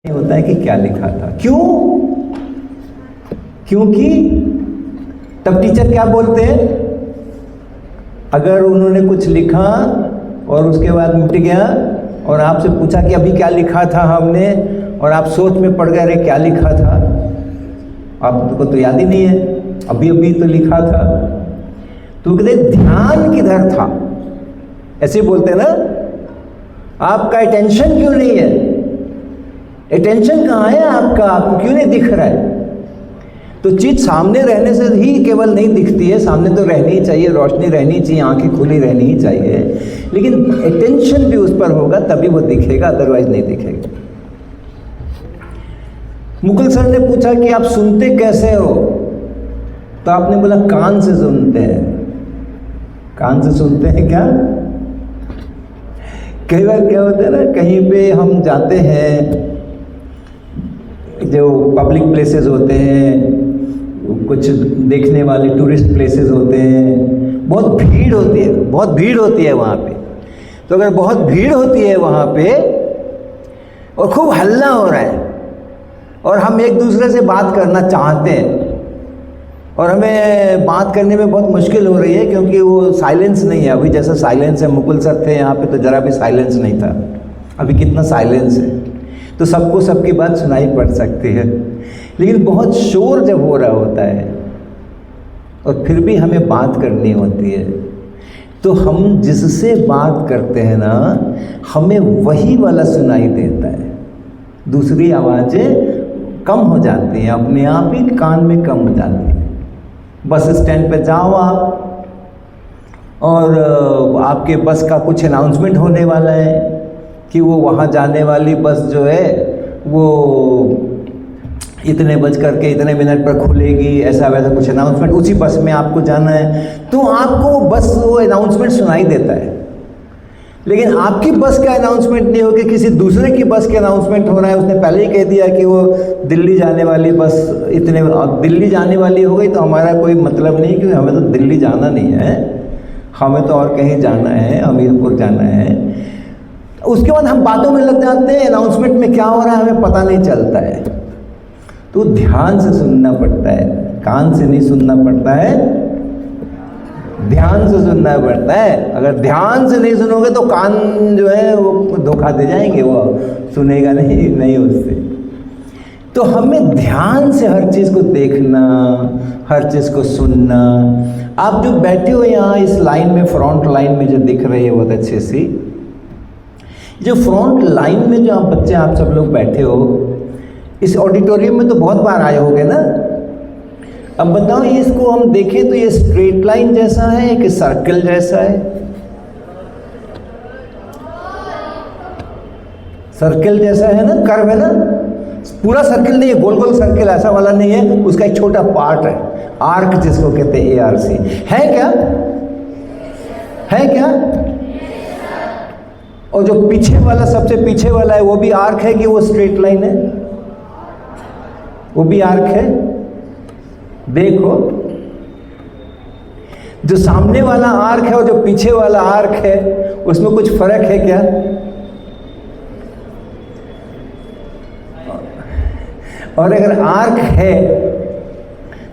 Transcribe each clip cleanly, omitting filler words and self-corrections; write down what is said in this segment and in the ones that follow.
होता है कि क्या लिखा था। क्यों? क्योंकि तब टीचर क्या बोलते हैं, अगर उन्होंने कुछ लिखा और उसके बाद मिट गया और आपसे पूछा कि अभी क्या लिखा था हमने, और आप सोच में पड़ गए अरे क्या लिखा था, आपको तो याद ही नहीं है, अभी अभी तो लिखा था, तो कहते ध्यान किधर था, ऐसे बोलते हैं ना, आपका अटेंशन क्यों नहीं है, अटेंशन कहाँ है आपका, आपको क्यों नहीं दिख रहा है। तो चीज सामने रहने से ही केवल नहीं दिखती है, सामने तो रहनी ही चाहिए, रोशनी रहनी चाहिए, आंखें खुली रहनी ही चाहिए, लेकिन अटेंशन भी उस पर होगा तभी वो दिखेगा, अदरवाइज नहीं दिखेगा। मुकुल सर ने पूछा कि आप सुनते कैसे हो, तो आपने बोला कान से सुनते हैं। कान से सुनते हैं क्या? कई बार क्या होता है ना, कहीं पे हम जाते हैं, जो पब्लिक प्लेसेस होते हैं, कुछ देखने वाले टूरिस्ट प्लेसेस होते हैं, बहुत भीड़ होती है, बहुत भीड़ होती है वहाँ पे। तो अगर बहुत भीड़ होती है वहाँ पे और खूब हल्ला हो रहा है और हम एक दूसरे से बात करना चाहते हैं और हमें बात करने में बहुत मुश्किल हो रही है क्योंकि वो साइलेंस नहीं है, अभी जैसा साइलेंस है, मुकुल सर थे यहाँ पे तो जरा भी साइलेंस नहीं था, अभी कितना साइलेंस है, तो सबको सबकी बात सुनाई पड़ सकती है। लेकिन बहुत शोर जब हो रहा होता है और फिर भी हमें बात करनी होती है, तो हम जिससे बात करते हैं ना, हमें वही वाला सुनाई देता है, दूसरी आवाज़ें कम हो जाती हैं, अपने आप ही कान में कम हो जाती हैं। बस स्टैंड पे जाओ आप और आपके बस का कुछ अनाउंसमेंट होने वाला है कि वो वहाँ जाने वाली बस जो है वो इतने बज करके इतने मिनट पर खुलेगी, ऐसा वैसा कुछ अनाउंसमेंट, उसी बस में आपको जाना है, तो आपको बस वो अनाउंसमेंट सुनाई देता है। लेकिन आपकी बस का अनाउंसमेंट नहीं हो कि किसी दूसरे की बस का अनाउंसमेंट हो रहा है, उसने पहले ही कह दिया कि वो दिल्ली जाने वाली बस इतने, अब दिल्ली जाने वाली हो गई तो हमारा कोई मतलब नहीं, क्योंकि हमें तो दिल्ली जाना नहीं है, हमें तो और कहीं जाना है, हमीरपुर जाना है। उसके बाद हम बातों में लग जाते हैं, अनाउंसमेंट में क्या हो रहा है हमें पता नहीं चलता है। तो ध्यान से सुनना पड़ता है, कान से नहीं सुनना पड़ता है, ध्यान से सुनना पड़ता है। अगर ध्यान से नहीं सुनोगे तो कान जो है वो धोखा दे जाएंगे, वो सुनेगा नहीं उससे। तो हमें ध्यान से हर चीज़ को देखना, हर चीज़ को सुनना। आप जो बैठे हो यहाँ इस लाइन में, फ्रंट लाइन में जो दिख रही है बहुत अच्छे से, जो फ्रंट लाइन में जो आप बच्चे आप सब लोग बैठे हो, इस ऑडिटोरियम में तो बहुत बार आए होगे ना। अब बताओ इसको हम देखें तो ये स्ट्रेट लाइन जैसा है कि सर्कल जैसा है? सर्कल जैसा है ना, कर्व है ना, पूरा सर्कल नहीं है, गोल गोल सर्कल ऐसा वाला नहीं है, उसका एक छोटा पार्ट है, आर्क जिसको कहते हैं, ARC है क्या? है क्या? और जो पीछे वाला, सबसे पीछे वाला है, वो भी आर्क है कि वो स्ट्रेट लाइन है? वो भी आर्क है। देखो, जो सामने वाला आर्क है और जो पीछे वाला आर्क है, उसमें कुछ फर्क है क्या? और अगर आर्क है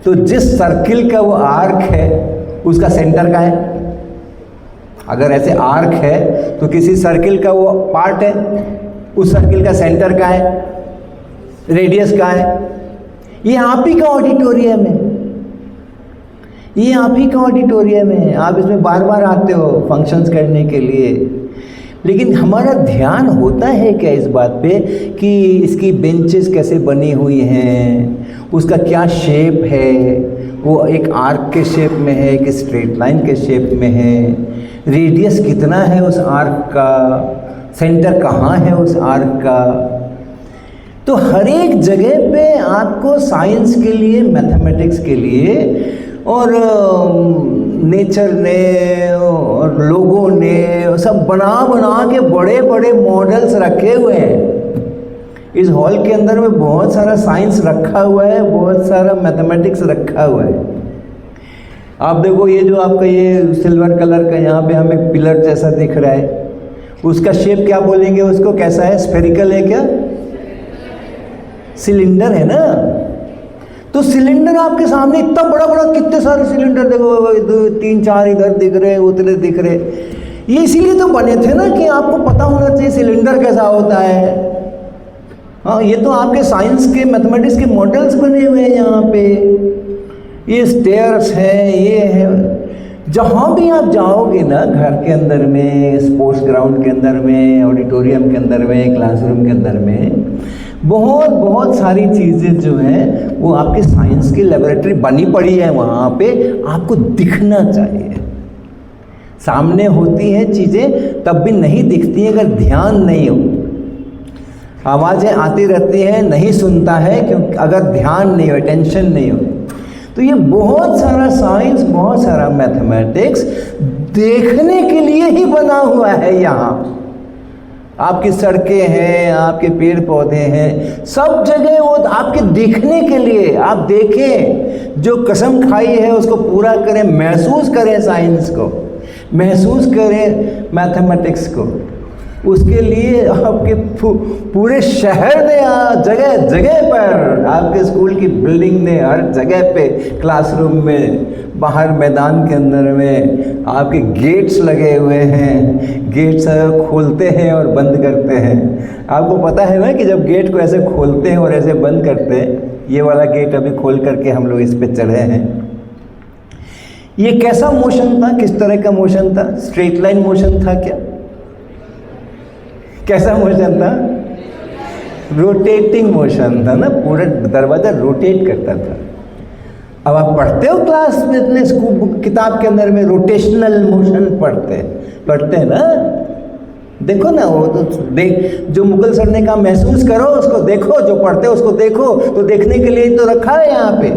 तो जिस सर्किल का वो आर्क है उसका सेंटर का है। अगर ऐसे आर्क है तो किसी सर्किल का वो पार्ट है, उस सर्किल का सेंटर का है, रेडियस का है। ये आप ही का ऑडिटोरियम है, ये आप ही का ऑडिटोरियम है, आप इसमें बार बार आते हो फंक्शंस करने के लिए। लेकिन हमारा ध्यान होता है क्या इस बात पे कि इसकी बेंचेस कैसे बनी हुई हैं, उसका क्या शेप है, वो एक आर्क के शेप में है, एक स्ट्रेट लाइन के शेप में है, रेडियस कितना है उस आर्क का, सेंटर कहाँ है उस आर्क का। तो हर एक जगह पे आपको साइंस के लिए, मैथमेटिक्स के लिए और नेचर ने और लोगों ने सब बना के बड़े बड़े मॉडल्स रखे हुए हैं। इस हॉल के अंदर में बहुत सारा साइंस रखा हुआ है, बहुत सारा मैथमेटिक्स रखा हुआ है। आप देखो ये जो आपका ये सिल्वर कलर का यहाँ पे हमें पिलर जैसा दिख रहा है, उसका शेप क्या बोलेंगे उसको, कैसा है? स्फेरिकल है क्या? सिलेंडर है ना, तो सिलेंडर आपके सामने इतना बड़ा बड़ा, कितने सारे सिलेंडर देखो, 3-4 इधर दिख रहे, उतने दिख रहे। ये इसीलिए तो बने थे ना कि आपको पता होना चाहिए सिलेंडर कैसा होता है। हाँ, ये तो आपके साइंस के मैथमेटिक्स के मॉडल्स बने हुए हैं यहाँ पे। ये स्टेयर्स है, ये है। जहाँ भी आप जाओगे ना, घर के अंदर में, स्पोर्ट्स ग्राउंड के अंदर में, ऑडिटोरियम के अंदर में, क्लासरूम के अंदर में, बहुत बहुत सारी चीज़ें जो हैं वो आपके साइंस की लेबोरेटरी बनी पड़ी है। वहाँ पे आपको दिखना चाहिए। सामने होती हैं चीज़ें तब भी नहीं दिखती हैं अगर ध्यान नहीं हो। आवाज़ें आती रहती हैं, नहीं सुनता है क्योंकि अगर ध्यान नहीं हो, अटेंशन नहीं हो। तो ये बहुत सारा साइंस, बहुत सारा मैथमेटिक्स देखने के लिए ही बना हुआ है। यहाँ आपकी सड़कें हैं, आपके पेड़ पौधे हैं, सब जगह वो आपके देखने के लिए। आप देखें, जो कसम खाई है उसको पूरा करें, महसूस करें साइंस को, महसूस करें मैथमेटिक्स को। उसके लिए आपके पूरे शहर ने, जगह जगह पर, आपके स्कूल की बिल्डिंग ने, हर जगह पे, क्लासरूम में, बाहर मैदान के अंदर में आपके गेट्स लगे हुए हैं। गेट्स खोलते हैं और बंद करते हैं। आपको पता है ना कि जब गेट को ऐसे खोलते हैं और ऐसे बंद करते हैं, ये वाला गेट अभी खोल करके हम लोग इस पे चढ़े हैं। ये कैसा मोशन था, किस तरह का मोशन था? स्ट्रेट लाइन मोशन था क्या? कैसा मोशन था? रोटेटिंग मोशन था ना, पूरा दरवाजा रोटेट करता था। अब आप पढ़ते हो क्लास में, इतने स्कूल किताब के अंदर में रोटेशनल मोशन पढ़ते हैं ना। देखो ना, वो तो देख, जो मुगल सर ने कहा महसूस करो, उसको देखो, जो पढ़ते हो उसको देखो। तो देखने के लिए तो रखा है यहाँ पे।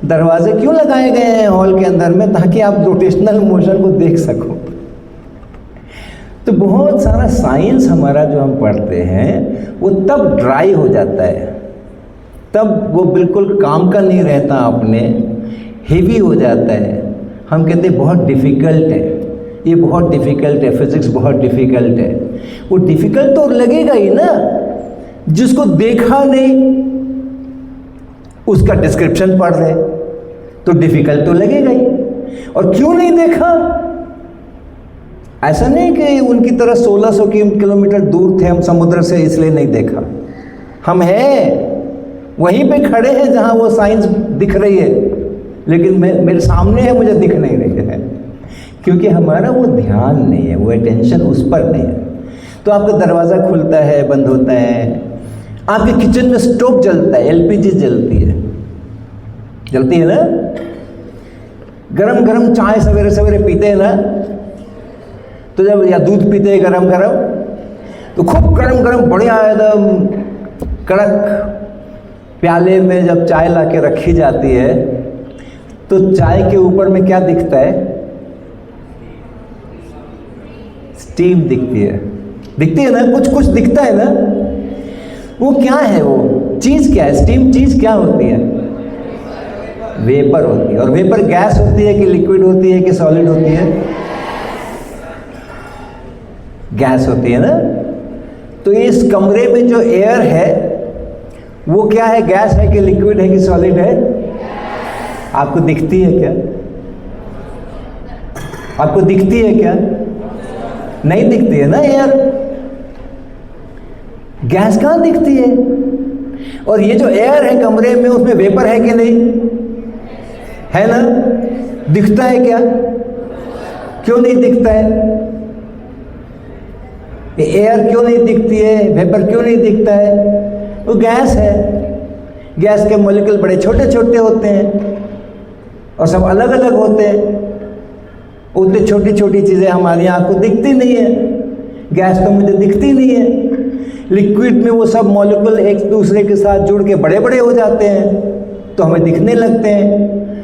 दरवाजे क्यों लगाए गए हैं हॉल के अंदर में? ताकि आप रोटेशनल मोशन को देख सको। तो बहुत सारा साइंस हमारा जो हम पढ़ते हैं वो तब ड्राई हो जाता है, तब वो बिल्कुल काम का नहीं रहता, अपने हेवी हो जाता है। हम कहते हैं बहुत डिफ़िकल्ट है, ये बहुत डिफ़िकल्ट है, फिज़िक्स बहुत डिफ़िकल्ट है। वो डिफ़िकल्ट तो लगेगा ही ना, जिसको देखा नहीं उसका डिस्क्रिप्शन पढ़ रहे तो डिफ़िकल्ट तो लगेगा ही। और क्यों नहीं देखा? ऐसा नहीं कि उनकी तरह 1600 किलोमीटर दूर थे हम समुद्र से, इसलिए नहीं देखा। हम हैं वहीं पे खड़े हैं जहां वो साइंस दिख रही है, लेकिन मेरे सामने है, मुझे दिख नहीं रही है, क्योंकि हमारा वो ध्यान नहीं है, वो अटेंशन उस पर नहीं है। तो आपका दरवाज़ा खुलता है, बंद होता है। आपके किचन में स्टोव जलता है, एलपीजी जलती है ना। गरम गरम चाय सवेरे सवेरे पीते हैं ना, तो जब, या दूध पीते हैं गरम गरम, तो खूब गरम गरम बढ़िया एकदम कड़क प्याले में जब चाय लाके रखी जाती है, तो चाय के ऊपर में क्या दिखता है? स्टीम दिखती है ना, कुछ कुछ दिखता है ना। वो क्या है? वो चीज़ क्या है? स्टीम चीज़ क्या होती है? वेपर होती है। और वेपर गैस होती है कि लिक्विड होती है कि सॉलिड होती है? गैस होती है ना। तो इस कमरे में जो एयर है वो क्या है? गैस है कि लिक्विड है कि सॉलिड है? आपको दिखती है क्या? आपको दिखती है क्या? नहीं दिखती है ना एयर। गैस कहाँ दिखती है? और ये जो एयर है कमरे में, उसमें वेपर है कि नहीं? है ना। दिखता है क्या? क्यों नहीं दिखता है? एयर क्यों नहीं दिखती है? वेपर क्यों नहीं दिखता है? वो गैस है। गैस के मॉलिक्यूल बड़े छोटे छोटे होते हैं और सब अलग अलग होते हैं। उतनी छोटी छोटी चीज़ें हमारी आँख को दिखती नहीं है। गैस तो मुझे दिखती नहीं है। लिक्विड में वो सब मॉलिक्यूल एक दूसरे के साथ जुड़ के बड़े बड़े हो जाते हैं तो हमें दिखने लगते हैं।